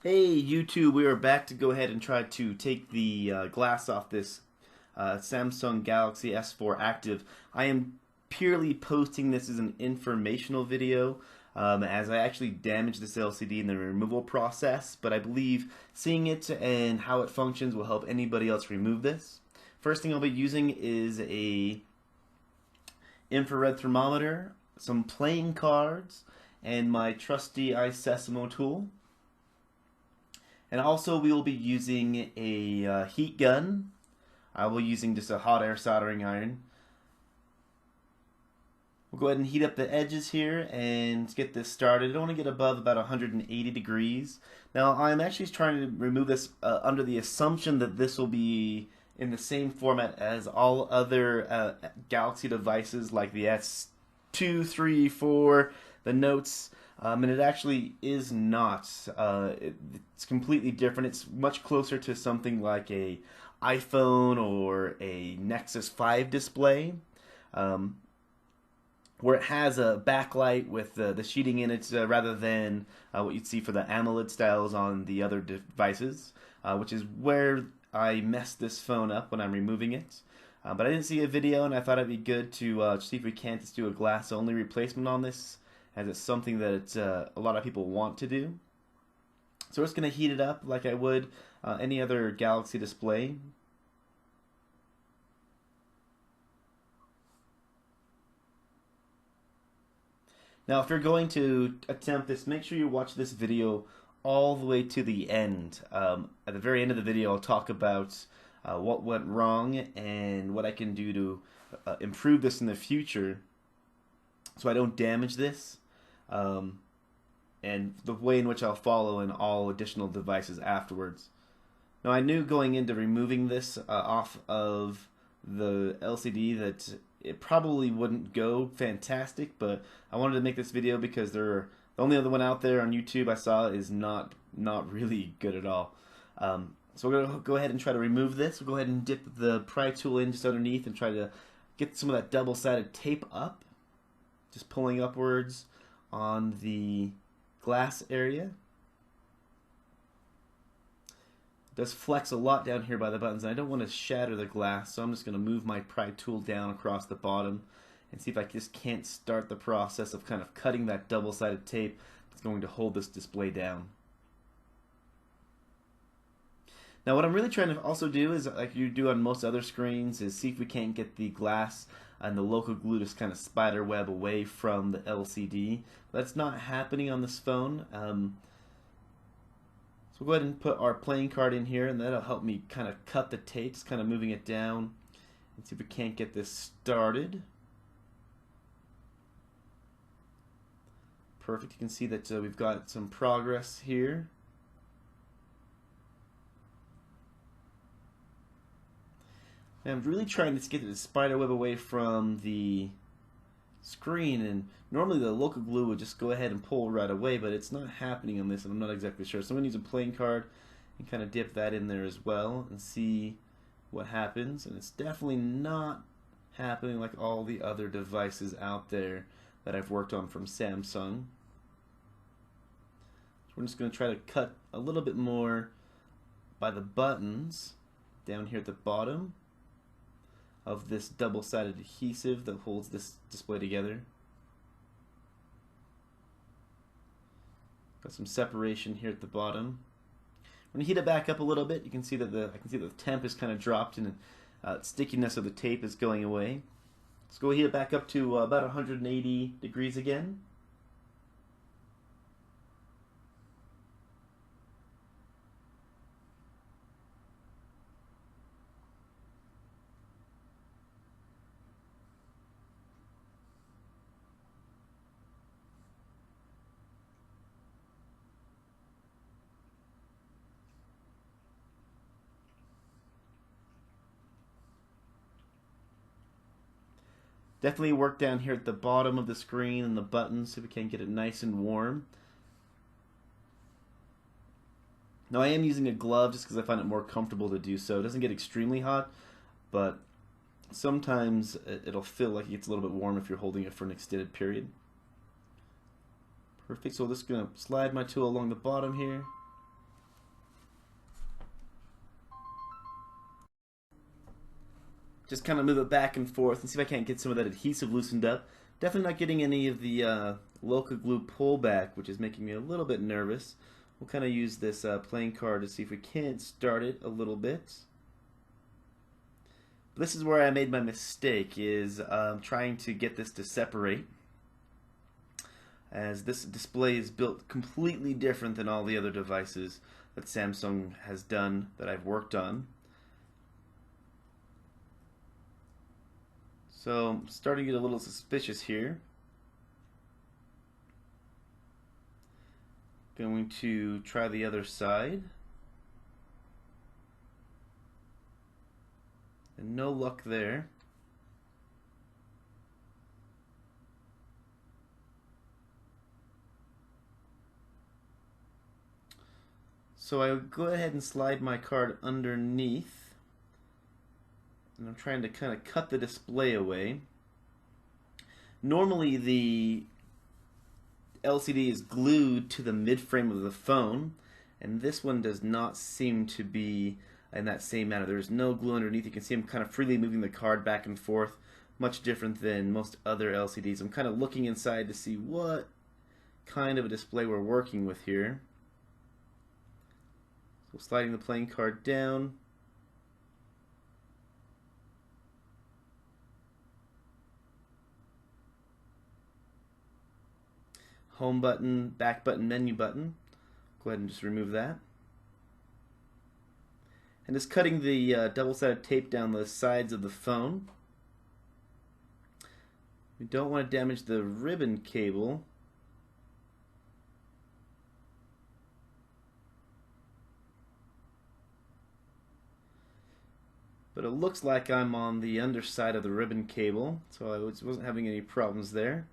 Hey YouTube, we are back to go ahead and try to take the glass off this Samsung Galaxy S4 Active. I am purely posting this as an informational video as I actually damaged this LCD in the removal process, but I believe seeing it and how it functions will help anybody else remove this. First thing I'll be using is a infrared thermometer, some playing cards, and my trusty iSesamo tool. And also we will be using a heat gun. I will be using just a hot air soldering iron. We'll go ahead and heat up the edges here and get this started. I don't want to get above about 180 degrees. Now I'm actually trying to remove this under the assumption that this will be in the same format as all other Galaxy devices like the S2, 3, 4, the Notes. And it actually is not. It's completely different. It's much closer to something like a iPhone or a Nexus 5 display, where it has a backlight with the sheeting in it rather than what you'd see for the AMOLED styles on the other devices, which is where I messed this phone up when I'm removing it. But I didn't see a video, and I thought it'd be good to see if we can't just do a glass-only replacement on this, as it's something that a lot of people want to do. So we're just going to heat it up like I would any other Galaxy display. Now if you're going to attempt this, make sure you watch this video all the way to the end. At the very end of the video I'll talk about what went wrong and what I can do to improve this in the future so I don't damage this. And the way in which I'll follow in all additional devices afterwards. Now I knew going into removing this off of the LCD that it probably wouldn't go fantastic, but I wanted to make this video because the only other one out there on YouTube I saw is not really good at all. So we're going to go ahead and try to remove this. We'll go ahead and dip the pry tool in just underneath and try to get some of that double-sided tape up. Just pulling upwards on the glass area. It does flex a lot down here by the buttons, and I don't want to shatter the glass, so I'm just going to move my pry tool down across the bottom and see if I just can't start the process of kind of cutting that double-sided tape that's going to hold this display down. Now what I'm really trying to also do is, like you do on most other screens, is see if we can't get the glass and the local glue to kind of spider web away from the LCD. That's not happening on this phone. So we'll go ahead and put our playing card in here, and that'll help me kind of cut the tape, just kind of moving it down, and see if we can't get this started. Perfect. You can see that we've got some progress here. And I'm really trying to get the spider web away from the screen, and normally the local glue would just go ahead and pull right away, but it's not happening on this, and I'm not exactly sure. So I'm going to use a playing card and kind of dip that in there as well and see what happens. And it's definitely not happening like all the other devices out there that I've worked on from Samsung. So we're just going to try to cut a little bit more by the buttons down here at the bottom of this double-sided adhesive that holds this display together. Got some separation here at the bottom. When you heat it back up a little bit, you can see that I can see that the temp is kind of dropped and stickiness of the tape is going away. Let's go heat it back up to about 180 degrees again. Definitely work down here at the bottom of the screen and the buttons so we can get it nice and warm. Now I am using a glove just because I find it more comfortable to do so. It doesn't get extremely hot, but sometimes it'll feel like it gets a little bit warm if you're holding it for an extended period. Perfect, so I'm just going to slide my tool along the bottom here. just kind of move it back and forth and see if I can't get some of that adhesive loosened up. Definitely not getting any of the local glue pullback, which is making me a little bit nervous. We'll kind of use this playing card to see if we can't start it a little bit. This is where I made my mistake, is trying to get this to separate, as this display is built completely different than all the other devices that Samsung has done that I've worked on. So I'm starting to get a little suspicious here. Going to try the other side. And no luck there. So I would go ahead and slide my card underneath. And I'm trying to kind of cut the display away. Normally the LCD is glued to the mid-frame of the phone, and this one does not seem to be in that same manner. There's no glue underneath. You can see I'm kind of freely moving the card back and forth, much different than most other LCDs. I'm kind of looking inside to see what kind of a display we're working with here. So sliding the playing card down. Home button, back button, menu button. Go ahead and just remove that. And just cutting the double-sided tape down the sides of the phone. We don't want to damage the ribbon cable. But it looks like I'm on the underside of the ribbon cable, so I wasn't having any problems there.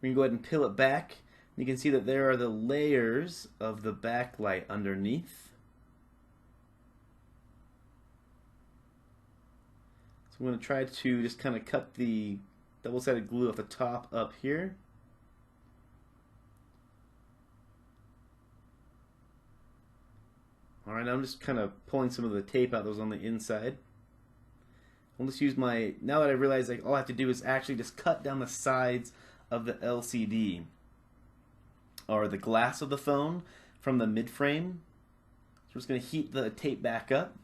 We can go ahead and peel it back. You can see that there are the layers of the backlight underneath. So I'm going to try to just kind of cut the double-sided glue off the top up here. Alright, I'm just kind of pulling some of the tape out that was on the inside. I'll just use my, now that I realize like all I have to do is actually just cut down the sides of the LCD or the glass of the phone from the mid-frame. So we're just going to heat the tape back up.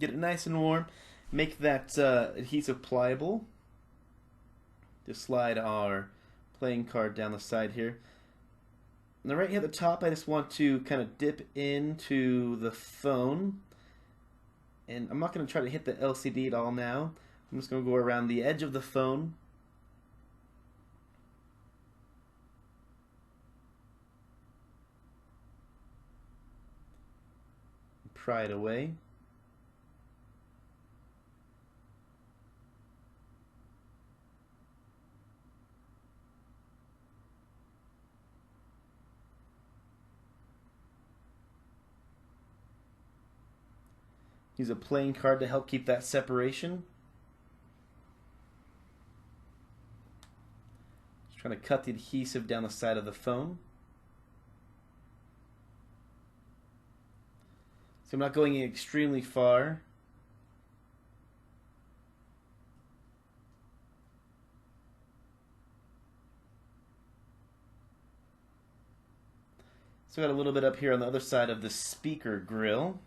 Get it nice and warm. Make that adhesive pliable. Just slide our playing card down the side here. And right here at the top, I just want to kind of dip into the phone. And I'm not going to try to hit the LCD at all now. I'm just going to go around the edge of the phone. Pry it away. Use a playing card to help keep that separation. Just trying to cut the adhesive down the side of the phone. So I'm not going extremely far. So got a little bit up here on the other side of the speaker grill.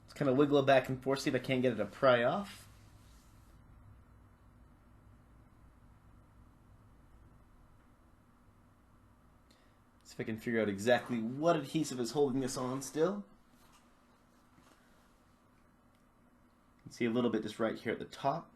Just kind of wiggle it back and forth, see if I can't get it to pry off. See if I can figure out exactly what adhesive is holding this on still. You can see a little bit just right here at the top.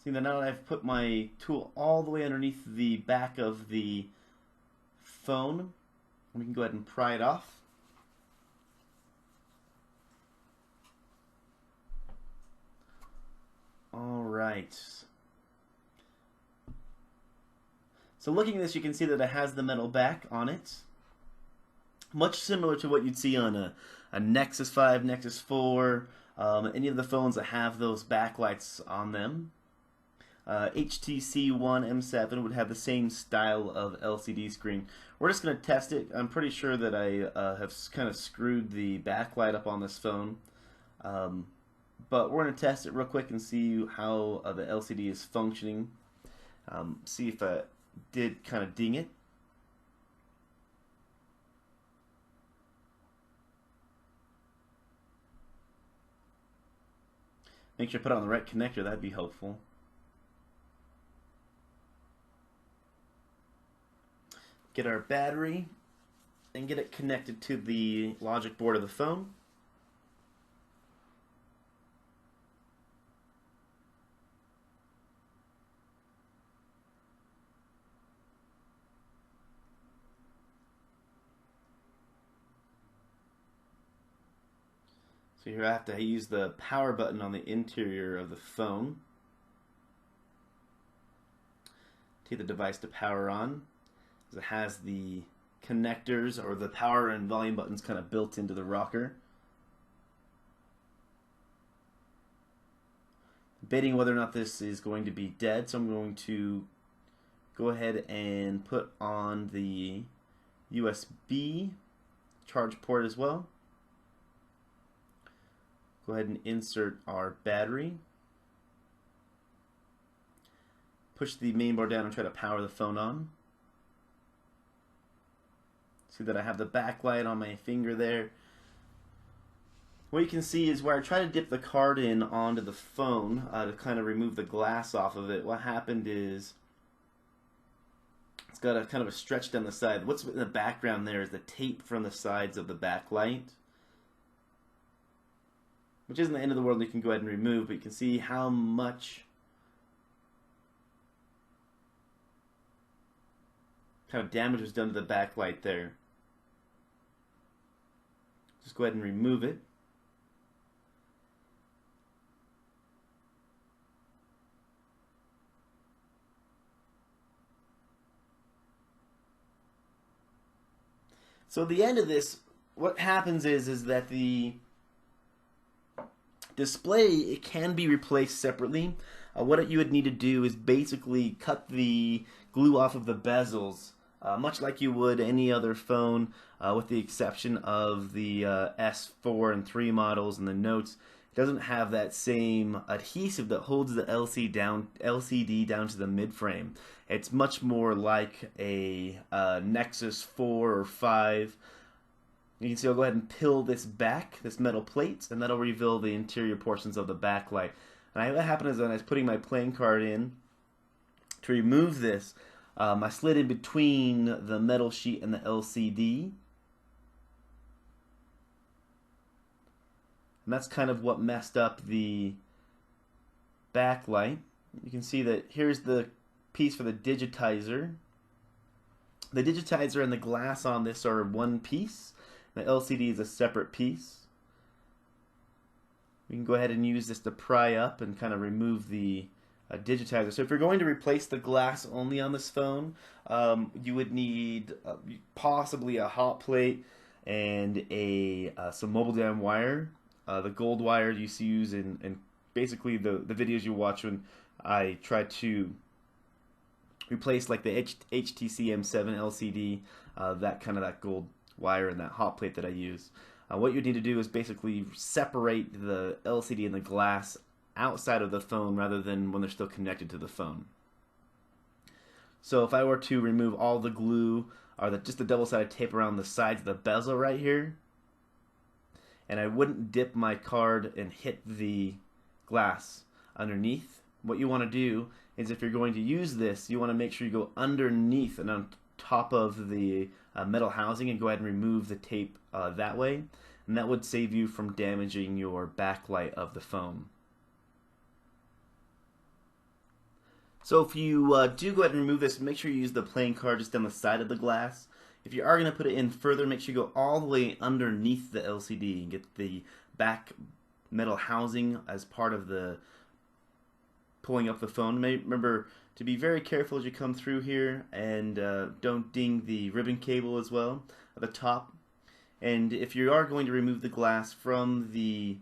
See, now that I've put my tool all the way underneath the back of the phone, we can go ahead and pry it off. All right. So looking at this, you can see that it has the metal back on it. Much similar to what you'd see on a Nexus 5, Nexus 4, any of the phones that have those backlights on them. HTC One M7 would have the same style of LCD screen. We're just going to test it. I'm pretty sure that I have kind of screwed the backlight up on this phone. But we're going to test it real quick and see how the LCD is functioning. See if I did kind of ding it. Make sure I put it on the right connector, that'd be helpful. Get our battery and get it connected to the logic board of the phone. So here I have to use the power button on the interior of the phone. Take the device to power on. It has the connectors or the power and volume buttons kind of built into the rocker. Debating whether or not this is going to be dead, so I'm going to go ahead and put on the USB charge port as well. Go ahead and insert our battery. Push the main board down and try to power the phone on. See that I have the backlight on my finger there. What you can see is where I try to dip the card in onto the phone to kind of remove the glass off of it. What happened is it's got a kind of a stretch down the side. What's in the background there is the tape from the sides of the backlight, which isn't the end of the world. You can go ahead and remove, but you can see how much kind of damage was done to the backlight there. Just go ahead and remove it. So at the end of this, what happens is that the display, it can be replaced separately. What you would need to do is basically cut the glue off of the bezels, much like you would any other phone, with the exception of the S4 and 3 models and the Notes. It doesn't have that same adhesive that holds the LCD down to the mid-frame. It's much more like a Nexus 4 or 5. You can see I'll go ahead and peel this back, this metal plate, and that'll reveal the interior portions of the backlight. And what happened is when I was putting my playing card in to remove this, I slid in between the metal sheet and the LCD. And that's kind of what messed up the backlight. You can see that here's the piece for the digitizer. The digitizer and the glass on this are one piece. The LCD is a separate piece. We can go ahead and use this to pry up and kind of remove the digitizer. So if you're going to replace the glass only on this phone, you would need possibly a hot plate and some mobile down wire. The gold wire you use in basically the videos you watch when I try to replace like the HTC M7 LCD, that gold wire and that hot plate that I use. What you need to do is basically separate the LCD and the glass outside of the phone rather than when they're still connected to the phone. So if I were to remove all the glue or just the double-sided tape around the sides of the bezel right here, and I wouldn't dip my card and hit the glass underneath, what you want to do is, if you're going to use this, you want to make sure you go underneath and on top of the metal housing and go ahead and remove the tape that way, and that would save you from damaging your backlight of the phone. So if you do go ahead and remove this, make sure you use the playing card just down the side of the glass. If you are going to put it in further, make sure you go all the way underneath the LCD and get the back metal housing as part of the pulling up the phone. Remember to be very careful as you come through here, and don't ding the ribbon cable as well at the top. And if you are going to remove the glass from the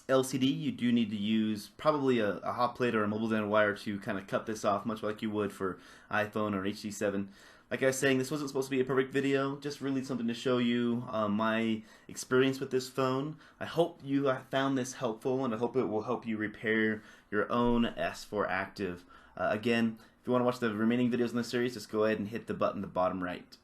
LCD, you do need to use probably a hot plate or a mobile band wire to kind of cut this off, much like you would for iPhone or HD7. Like I was saying, this wasn't supposed to be a perfect video, just really something to show you my experience with this phone. I hope you found this helpful, and I hope it will help you repair your own S4 Active. Again, if you want to watch the remaining videos in this series, just go ahead and hit the button in the bottom right.